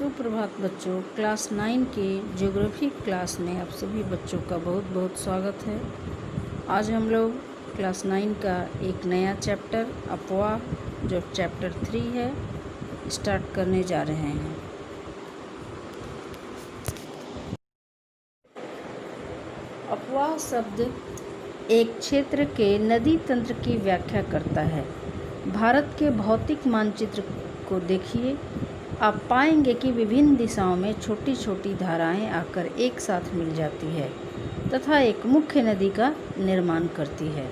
सुप्रभात बच्चों। क्लास 9 के ज्योग्राफी क्लास में आप सभी बच्चों का बहुत बहुत स्वागत है। आज हम लोग क्लास 9 का एक नया चैप्टर अफवाह, जो चैप्टर 3 है, स्टार्ट करने जा रहे हैं। अफवाह शब्द एक क्षेत्र के नदी तंत्र की व्याख्या करता है। भारत के भौतिक मानचित्र को देखिए, आप पाएंगे कि विभिन्न दिशाओं में छोटी छोटी धाराएं आकर एक साथ मिल जाती है तथा एक मुख्य नदी का निर्माण करती है।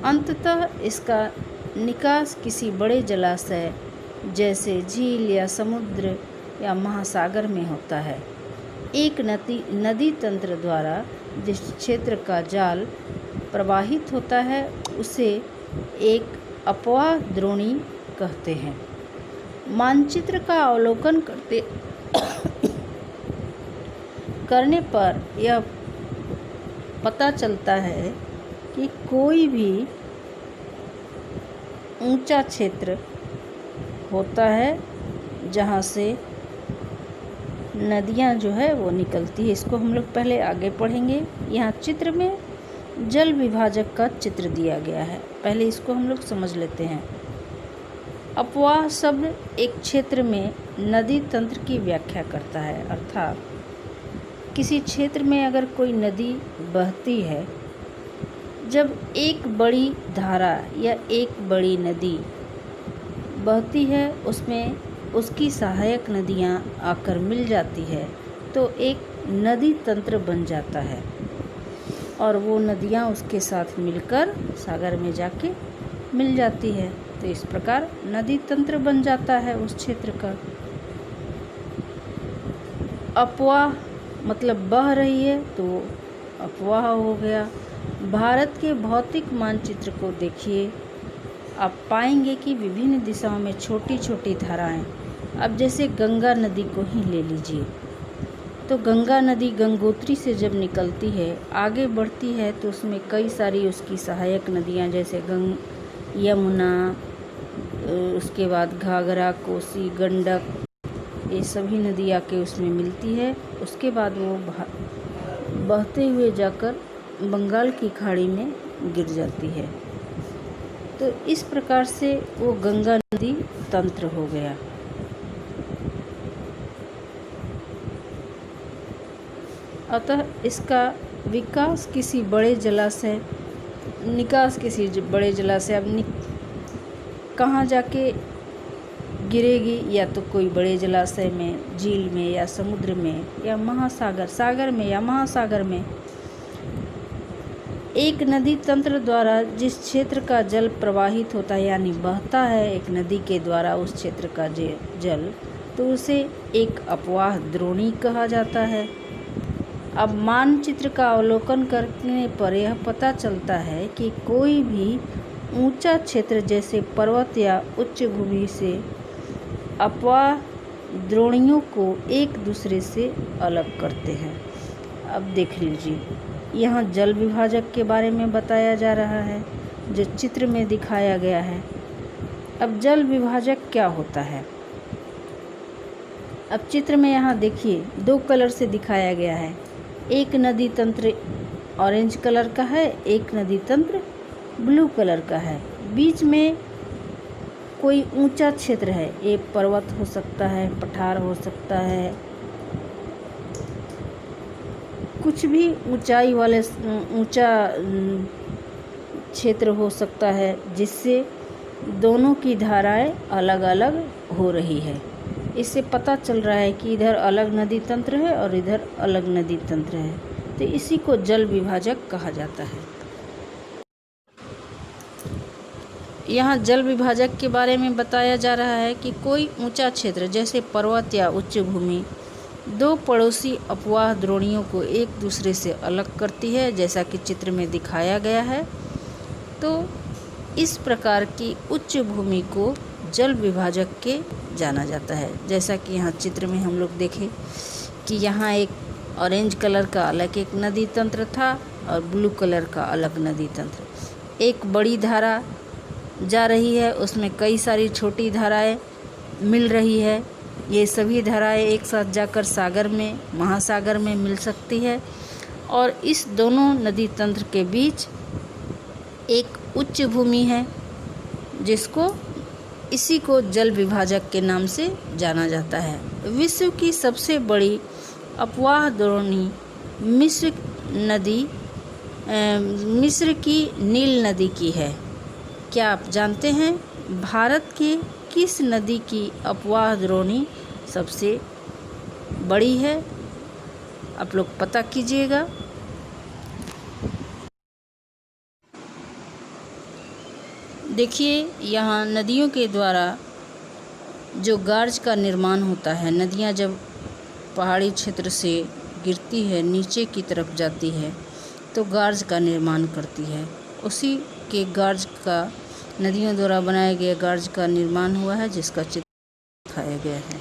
अंततः इसका निकास किसी बड़े जलाशय जैसे झील या समुद्र या महासागर में होता है। एक नदी तंत्र द्वारा जिस क्षेत्र का जाल प्रवाहित होता है उसे एक अफवाह द्रोणी कहते हैं। मानचित्र का अवलोकन करने पर यह पता चलता है कि कोई भी ऊंचा क्षेत्र होता है जहाँ से नदियाँ जो है वो निकलती है। इसको हम लोग पहले आगे पढ़ेंगे। यहाँ चित्र में जल विभाजक का चित्र दिया गया है, पहले इसको हम लोग समझ लेते हैं। अफवाह शब्द एक क्षेत्र में नदी तंत्र की व्याख्या करता है, अर्थात किसी क्षेत्र में अगर कोई नदी बहती है, जब एक बड़ी धारा या एक बड़ी नदी बहती है, उसमें उसकी सहायक नदियाँ आकर मिल जाती है तो एक नदी तंत्र बन जाता है और वो नदियाँ उसके साथ मिलकर सागर में जाके मिल जाती है। तो इस प्रकार नदी तंत्र बन जाता है उस क्षेत्र का। अफवाह मतलब बह रही है तो अफवाह हो गया। भारत के भौतिक मानचित्र को देखिए, आप पाएंगे कि विभिन्न दिशाओं में छोटी छोटी धाराएं, अब जैसे गंगा नदी को ही ले लीजिए, तो गंगा नदी गंगोत्री से जब निकलती है, आगे बढ़ती है, तो उसमें कई सारी उसकी सहायक नदियां जैसे यमुना, उसके बाद घाघरा, कोसी, गंडक, ये सभी नदी आके उसमें मिलती है। उसके बाद वो बहते हुए जाकर बंगाल की खाड़ी में गिर जाती है। तो इस प्रकार से वो गंगा नदी तंत्र हो गया। अतः इसका विकास किसी बड़े जलाशय, निकास किसी बड़े जलाशय, अब कहाँ जाके गिरेगी, या तो कोई बड़े जलाशय में, झील में या समुद्र में या सागर में या महासागर में। एक नदी तंत्र द्वारा जिस क्षेत्र का जल प्रवाहित होता है, यानी बहता है एक नदी के द्वारा उस क्षेत्र का जल, तो उसे एक अफवाह द्रोणी कहा जाता है। अब मानचित्र का अवलोकन करने पर यह पता चलता है कि कोई भी ऊंचा क्षेत्र जैसे पर्वत या उच्च भूमि से अफवाह द्रोणियों को एक दूसरे से अलग करते हैं। अब देख लीजिए, यहाँ जल विभाजक के बारे में बताया जा रहा है जो चित्र में दिखाया गया है। अब जल विभाजक क्या होता है? अब चित्र में यहाँ देखिए दो कलर से दिखाया गया है। एक नदी तंत्र ऑरेंज कलर का है, एक नदी तंत्र ब्लू कलर का है। बीच में कोई ऊंचा क्षेत्र है, एक पर्वत हो सकता है, पठार हो सकता है, कुछ भी ऊंचाई वाले ऊंचा क्षेत्र हो सकता है, जिससे दोनों की धाराएं अलग अलग हो रही है। इससे पता चल रहा है कि इधर अलग नदी तंत्र है और इधर अलग नदी तंत्र है, तो इसी को जल विभाजक कहा जाता है। यहाँ जल विभाजक के बारे में बताया जा रहा है कि कोई ऊंचा क्षेत्र जैसे पर्वत या उच्च भूमि दो पड़ोसी अफवाह द्रोणियों को एक दूसरे से अलग करती है, जैसा कि चित्र में दिखाया गया है। तो इस प्रकार की उच्च भूमि को जल विभाजक के जाना जाता है। जैसा कि यहाँ चित्र में हम लोग देखें कि यहाँ एक ऑरेंज कलर का अलग एक नदी तंत्र था और ब्लू कलर का अलग नदी तंत्र। एक बड़ी धारा जा रही है, उसमें कई सारी छोटी धाराएं मिल रही है। ये सभी धाराएं एक साथ जाकर सागर में, महासागर में मिल सकती है और इस दोनों नदी तंत्र के बीच एक उच्च भूमि है जिसको इसी को जल विभाजक के नाम से जाना जाता है। विश्व की सबसे बड़ी अपवाह द्रोणी मिस्र की नील नदी की है। क्या आप जानते हैं भारत के किस नदी की अपवाह द्रोणी सबसे बड़ी है? आप लोग पता कीजिएगा। देखिए, यहाँ नदियों के द्वारा जो गार्ज का निर्माण होता है, नदियाँ जब पहाड़ी क्षेत्र से गिरती है, नीचे की तरफ जाती है तो गार्ज का निर्माण करती है। उसी के गार्ज का, नदियों द्वारा बनाए गए गार्ज का निर्माण हुआ है जिसका चित्र दिखाया गया है।